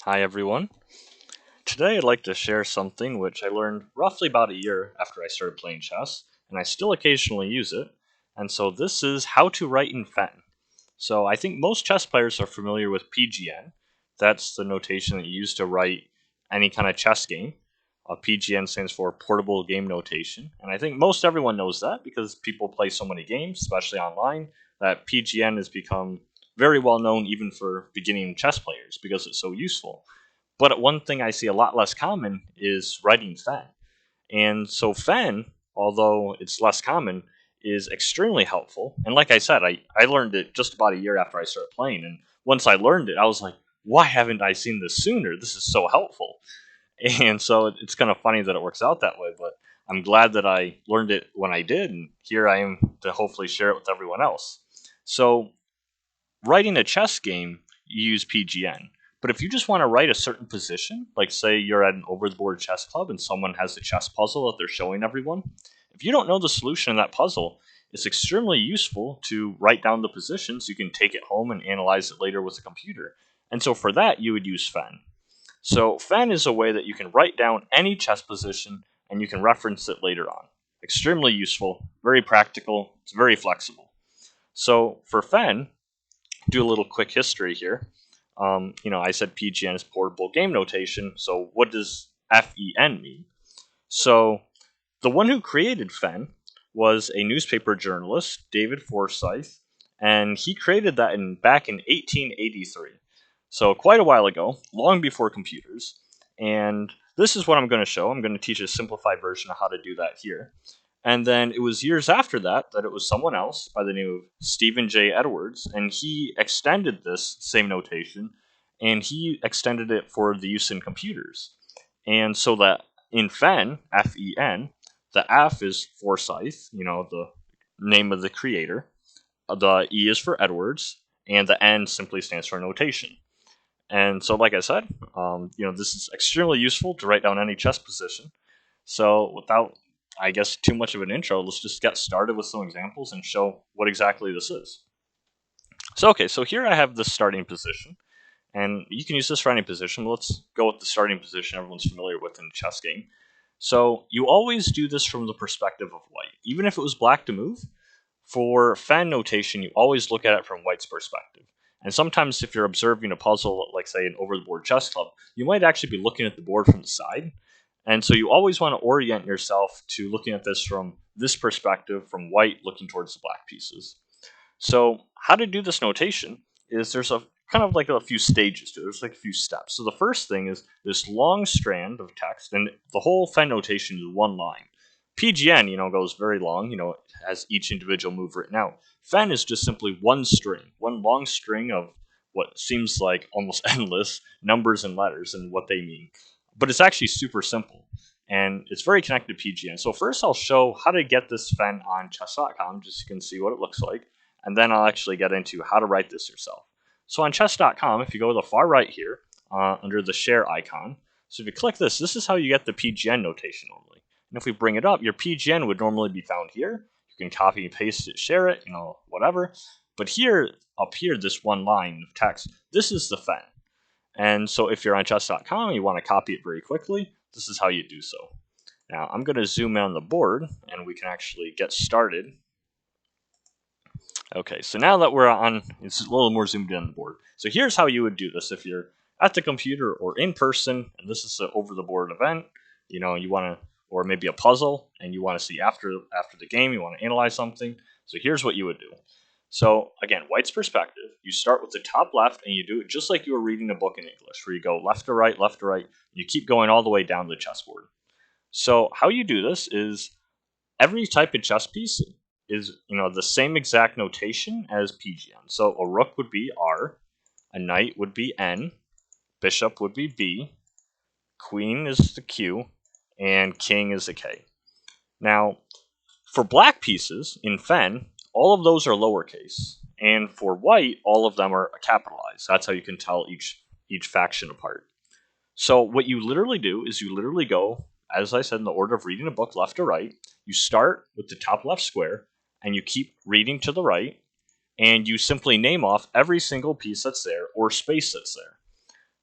Hi everyone. Today I'd like to share something which I learned roughly about a year after I started playing chess, and I still occasionally use it. And so this is how to write in FEN. So I think most chess players are familiar with PGN. That's the notation that you use to write any kind of chess game. PGN stands for Portable Game Notation, and I think most everyone knows that because people play so many games, especially online, that PGN has become very well known even for beginning chess players because it's so useful. But one thing I see a lot less common is writing FEN. And so FEN, although it's less common, is extremely helpful. And like I said, I learned it just about a year after I started playing. And once I learned it, I was like, why haven't I seen this sooner? This is so helpful. And so it's kind of funny that it works out that way. But I'm glad that I learned it when I did. And here I am to hopefully share it with everyone else. So writing a chess game, you use PGN. But if you just want to write a certain position, like say you're at an over the board chess club and someone has a chess puzzle that they're showing everyone, if you don't know the solution in that puzzle, it's extremely useful to write down the position so you can take it home and analyze it later with a computer. And so for that, you would use FEN. So FEN is a way that you can write down any chess position and you can reference it later on. Extremely useful, very practical, it's very flexible. So for FEN, do a little quick history here. I said PGN is portable game notation. So what does FEN mean? So the one who created FEN was a newspaper journalist, David Forsyth, and he created that back in 1883. So quite a while ago, long before computers. And this is what I'm going to show. I'm going to teach a simplified version of how to do that here. And then it was years after that that it was someone else by the name of Stephen J. Edwards, and he extended this same notation, and he extended it for the use in computers. And so that in FEN, FEN, the F is Forsyth, the name of the creator. The E is for Edwards, and the N simply stands for notation. And so, like I said, this is extremely useful to write down any chess position. So, without, I guess, too much of an intro, let's just get started with some examples and show what exactly this is. So here I have the starting position, and you can use this for any position. Let's go with the starting position everyone's familiar with in a chess game. So, you always do this from the perspective of white. Even if it was black to move, for FEN notation, you always look at it from white's perspective. And sometimes if you're observing a puzzle, like say an over-the-board chess club, you might actually be looking at the board from the side. And so you always want to orient yourself to looking at this from this perspective, from white looking towards the black pieces. So how to do this notation is there's a kind of like a few stages to it. There's like a few steps. So the first thing is this long strand of text, and the whole FEN notation is one line. PGN, goes very long, has each individual move written out. FEN is just simply one string, one long string of what seems like almost endless numbers and letters and what they mean. But it's actually super simple, and it's very connected to PGN. So first I'll show how to get this FEN on chess.com, just so you can see what it looks like, and then I'll actually get into how to write this yourself. So on chess.com, if you go to the far right here, under the share icon, so if you click this, this is how you get the PGN notation normally. And if we bring it up, your PGN would normally be found here. You can copy and paste it, share it, whatever. But here, up here, this one line of text, this is the FEN. And so if you're on chess.com and you want to copy it very quickly, this is how you do so. Now, I'm going to zoom in on the board, and we can actually get started. Okay, so now that we're on, it's a little more zoomed in on the board. So here's how you would do this if you're at the computer or in person, and this is an over-the-board event. You want to, or maybe a puzzle, and you want to see after the game, you want to analyze something. So here's what you would do. So again, white's perspective, you start with the top left, and you do it just like you were reading a book in English, where you go left to right, you keep going all the way down the chessboard. So how you do this is every type of chess piece is the same exact notation as PGN. So a rook would be R, a knight would be N, bishop would be B, queen is the Q, and king is the K. Now, for black pieces in FEN, all of those are lowercase, and for white, all of them are capitalized. That's how you can tell each faction apart. So what you literally do is you literally go, as I said, in the order of reading a book left to right. You start with the top left square, and you keep reading to the right, and you simply name off every single piece that's there or space that's there.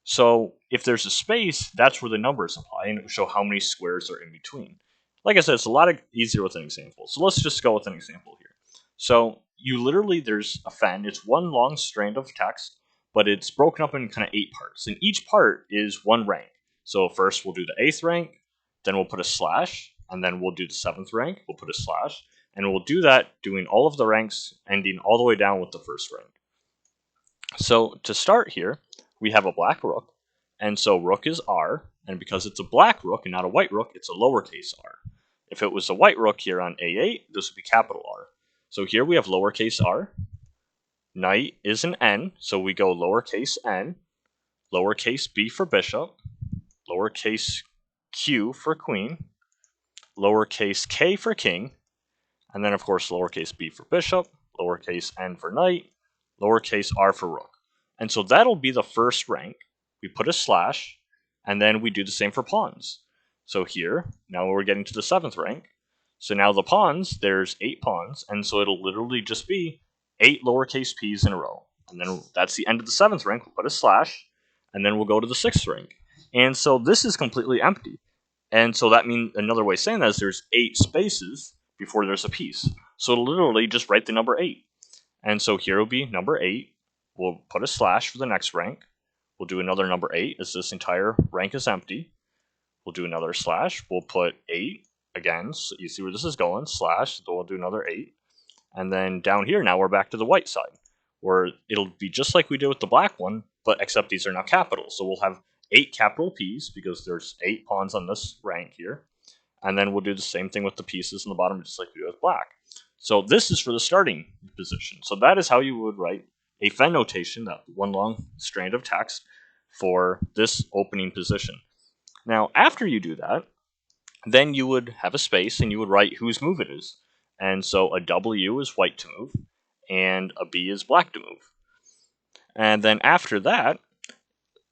So if there's a space, that's where the numbers apply, and it will show how many squares are in between. Like I said, it's a lot easier with an example. So let's just go with an example here. So you literally, there's a fen. It's one long strand of text, but it's broken up in kind of 8 parts, and each part is one rank. So first we'll do the 8th rank, then we'll put a slash, and then we'll do the 7th rank, we'll put a slash, and we'll do that doing all of the ranks, ending all the way down with the first rank. So to start here, we have a black rook, and so rook is R, and because it's a black rook and not a white rook, it's a lowercase r. If it was a white rook here on A8, this would be capital R. So here we have lowercase r. Knight is an N, so we go lowercase n, lowercase b for bishop, lowercase q for queen, lowercase k for king, and then of course lowercase b for bishop, lowercase n for knight, lowercase r for rook. And so that'll be the first rank. We put a slash, and then we do the same for pawns. So here, now we're getting to the 7th rank. So now the pawns, there's 8 pawns, and so it'll literally just be 8 lowercase p's in a row. And then that's the end of the 7th rank. We'll put a slash, and then we'll go to the 6th rank. And so this is completely empty. And so that means, another way of saying that is there's 8 spaces before there's a piece. So literally just write the number 8. And so here will be number 8. We'll put a slash for the next rank. We'll do another number 8 as this entire rank is empty. We'll do another slash. We'll put 8 again. So you see where this is going. Slash. So we'll do another 8. And then down here now we're back to the white side, where it'll be just like we did with the black one, but except these are now capitals. So we'll have 8 capital P's because there's 8 pawns on this rank here. And then we'll do the same thing with the pieces in the bottom, just like we do with black. So this is for the starting position. So that is how you would write a fen notation, that one long strand of text, for this opening position. Now, after you do that, then you would have a space and you would write whose move it is. And so a W is white to move, and a B is black to move. And then after that,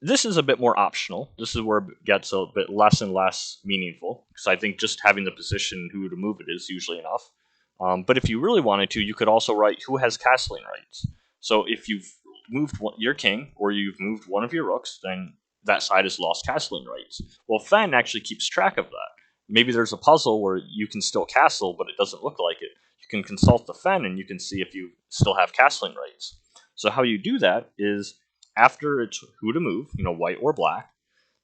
this is a bit more optional. This is where it gets a bit less and less meaningful, because I think just having the position who to move it is usually enough. But if you really wanted to, you could also write who has castling rights. So if you've moved your king, or you've moved one of your rooks, then that side has lost castling rights. Well, Fen actually keeps track of that. Maybe there's a puzzle where you can still castle, but it doesn't look like it. You can consult the Fen, and you can see if you still have castling rights. So how you do that is, after it's who to move, white or black,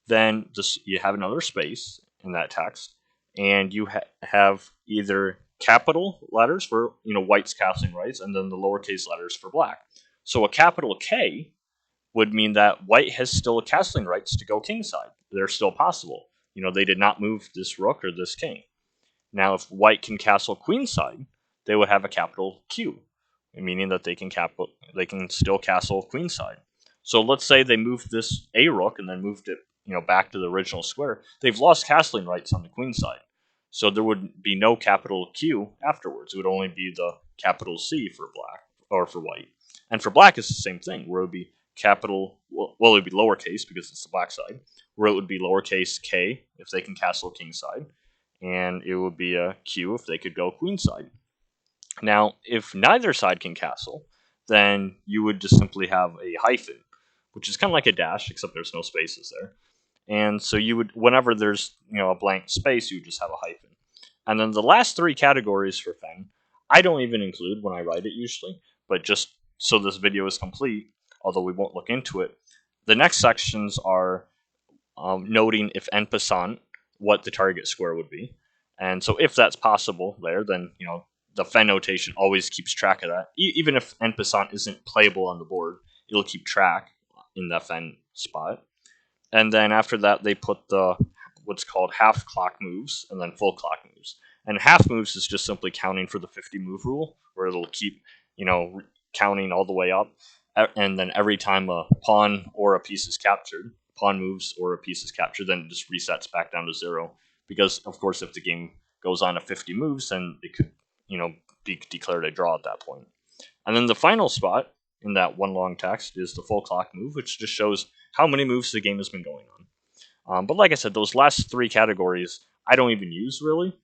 then you have another space in that text, and you have either capital letters for white's castling rights, and then the lowercase letters for black. So a capital K would mean that white has still castling rights to go kingside. They're still possible. They did not move this rook or this king. Now, if white can castle queenside, they would have a capital Q, meaning that they can still castle queenside. So let's say they moved this a rook and then moved it back to the original square. They've lost castling rights on the queen side. So there would be no capital Q afterwards. It would only be the capital C for black, or for white. And for black, it's the same thing, where it would be capital, well, it would be lowercase because it's the black side, where it would be lowercase k if they can castle king side, and it would be a Q if they could go queen side. Now, if neither side can castle, then you would just simply have a hyphen, which is kind of like a dash, except there's no spaces there. And so you would, whenever there's a blank space, you would just have a hyphen. And then the last 3 categories for Fen, I don't even include when I write it usually, but just so this video is complete, although we won't look into it, the next sections are noting if en passant, what the target square would be. And so if that's possible there, then the Fen notation always keeps track of that. Even if en passant isn't playable on the board, it'll keep track in the Fen spot. And then after that, they put the what's called half clock moves and then full clock moves. And half moves is just simply counting for the 50 move rule, where it'll keep counting all the way up, and then every time a pawn or a piece is captured, pawn moves or a piece is captured, then it just resets back down to 0. Because of course, if the game goes on to 50 moves, then it could be declared a draw at that point. And then the final spot in that one long text is the full clock move, which just shows how many moves the game has been going on. But like I said, those last 3 categories I don't even use really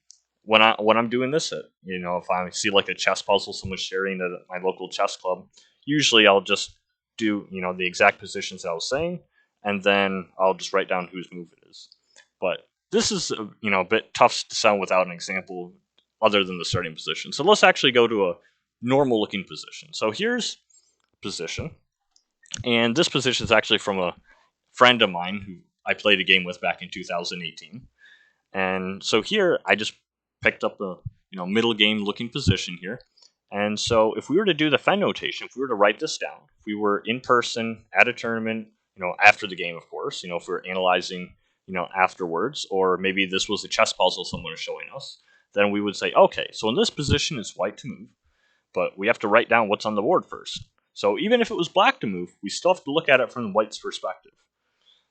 when I'm doing this. If I see like a chess puzzle someone's sharing at my local chess club, usually I'll just do the exact positions that I was saying, and then I'll just write down whose move it is. But this is a bit tough to sound without an example other than the starting position. So let's actually go to a normal looking position. So here's position, and this position is actually from a friend of mine who I played a game with back in 2018. And so here I just picked up the middle game looking position here. And so if we were to do the FEN notation, if we were to write this down, if we were in person at a tournament, after the game, of course, if we were analyzing, afterwards, or maybe this was a chess puzzle someone was showing us, then we would say, okay, so in this position it's white to move, but we have to write down what's on the board first. So even if it was black to move, we still have to look at it from the white's perspective.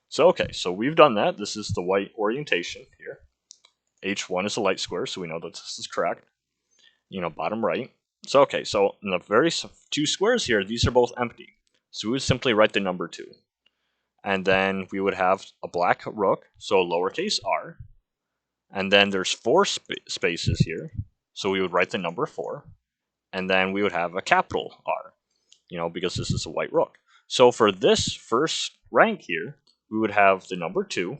So okay, so we've done that. This is the white orientation here. H1 is a light square, so we know that this is correct. Bottom right. So okay, so in the very two squares here, these are both empty. So we would simply write the number 2. And then we would have a black rook, so lowercase r. And then there's 4 spaces here, so we would write the number 4. And then we would have a capital R, because this is a white rook. So for this first rank here, we would have the number 2,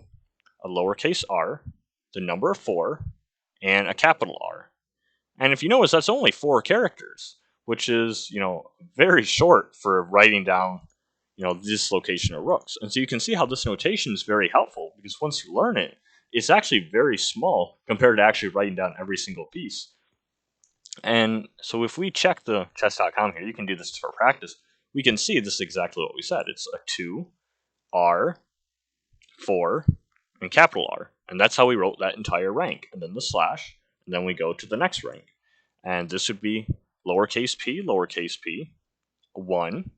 a lowercase r, the number 4, and a capital R. And if you notice, that's only 4 characters, which is, very short for writing down, this location of rooks. And so you can see how this notation is very helpful, because once you learn it, it's actually very small compared to actually writing down every single piece. And so if we check the chess.com here, you can do this for practice, we can see this is exactly what we said. It's a 2, R, 4, and capital R. And that's how we wrote that entire rank. And then the slash, and then we go to the next rank. And this would be lowercase p, 1,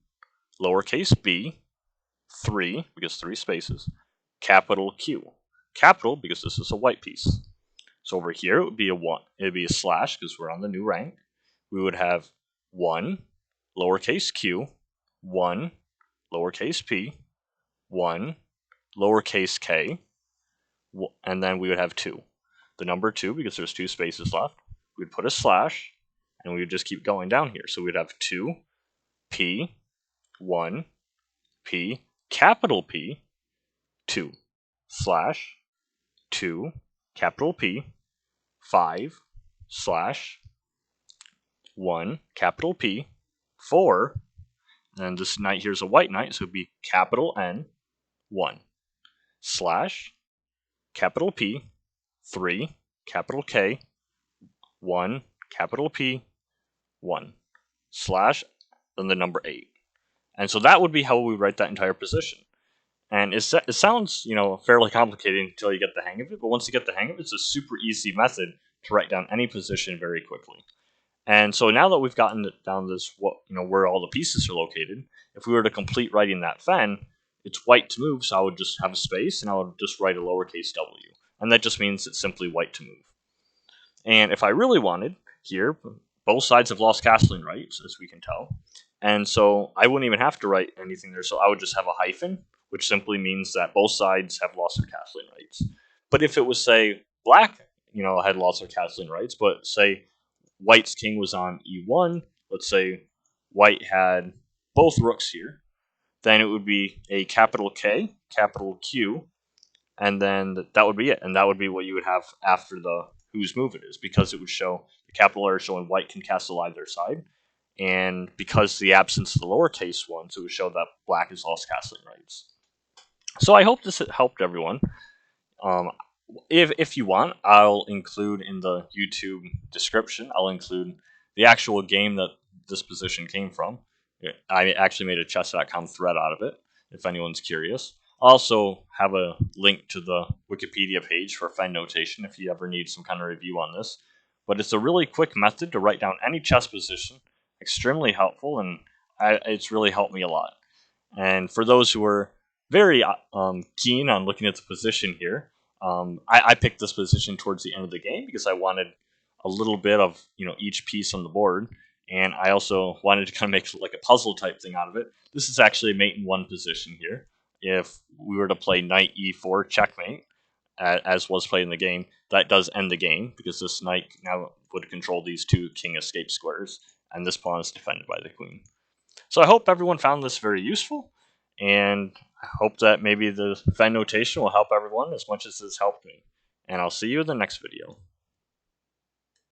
lowercase b, 3, because 3 spaces, capital Q. Capital, because this is a white piece. So over here, it would be a 1. It would be a slash, because we're on the new rank. We would have 1, lowercase q, 1, lowercase p, 1, lowercase k, and then we would have 2. The number 2, because there's 2 spaces left, we'd put a slash, and we would just keep going down here. So we'd have 2, p, 1, p, capital P, 2, slash, 2, capital P, 5, slash, 1, capital P, 4, and this knight here is a white knight, so it would be capital N, 1, slash, capital P, 3, capital K, 1, capital P, 1, slash, then the number 8. And so that would be how we write that entire position. And it sounds, fairly complicated until you get the hang of it, but once you get the hang of it, it's a super easy method to write down any position very quickly. And so now that we've gotten down this, where all the pieces are located, if we were to complete writing that FEN, it's white to move, so I would just have a space, and I would just write a lowercase w. And that just means it's simply white to move. And if I really wanted, here, both sides have lost castling rights, as we can tell. And so I wouldn't even have to write anything there, so I would just have a hyphen, which simply means that both sides have lost their castling rights. But if it was, say, black, had lost their castling rights, but say white's king was on e1, let's say white had both rooks here, then it would be a capital K, capital Q, and then that would be it. And that would be what you would have after the whose move it is, because it would show the capital R showing white can castle either side. And because the absence of the lowercase ones, it would show that black has lost castling rights. So I hope this helped everyone. If you want, I'll include in the YouTube description, I'll include the actual game that this position came from. I actually made a chess.com thread out of it, if anyone's curious. I'll also have a link to the Wikipedia page for FEN notation if you ever need some kind of review on this. But it's a really quick method to write down any chess position, extremely helpful, and it's really helped me a lot. And for those who are very keen on looking at the position here, I picked this position towards the end of the game because I wanted a little bit of each piece on the board, and I also wanted to kind of make like a puzzle type thing out of it. This is actually a mate in 1 position here. If we were to play knight e4 checkmate, as was played in the game, that does end the game because this knight now would control these 2 king escape squares, and this pawn is defended by the queen. So I hope everyone found this very useful, and I hope that maybe the Fen notation will help everyone as much as it's helped me. And I'll see you in the next video.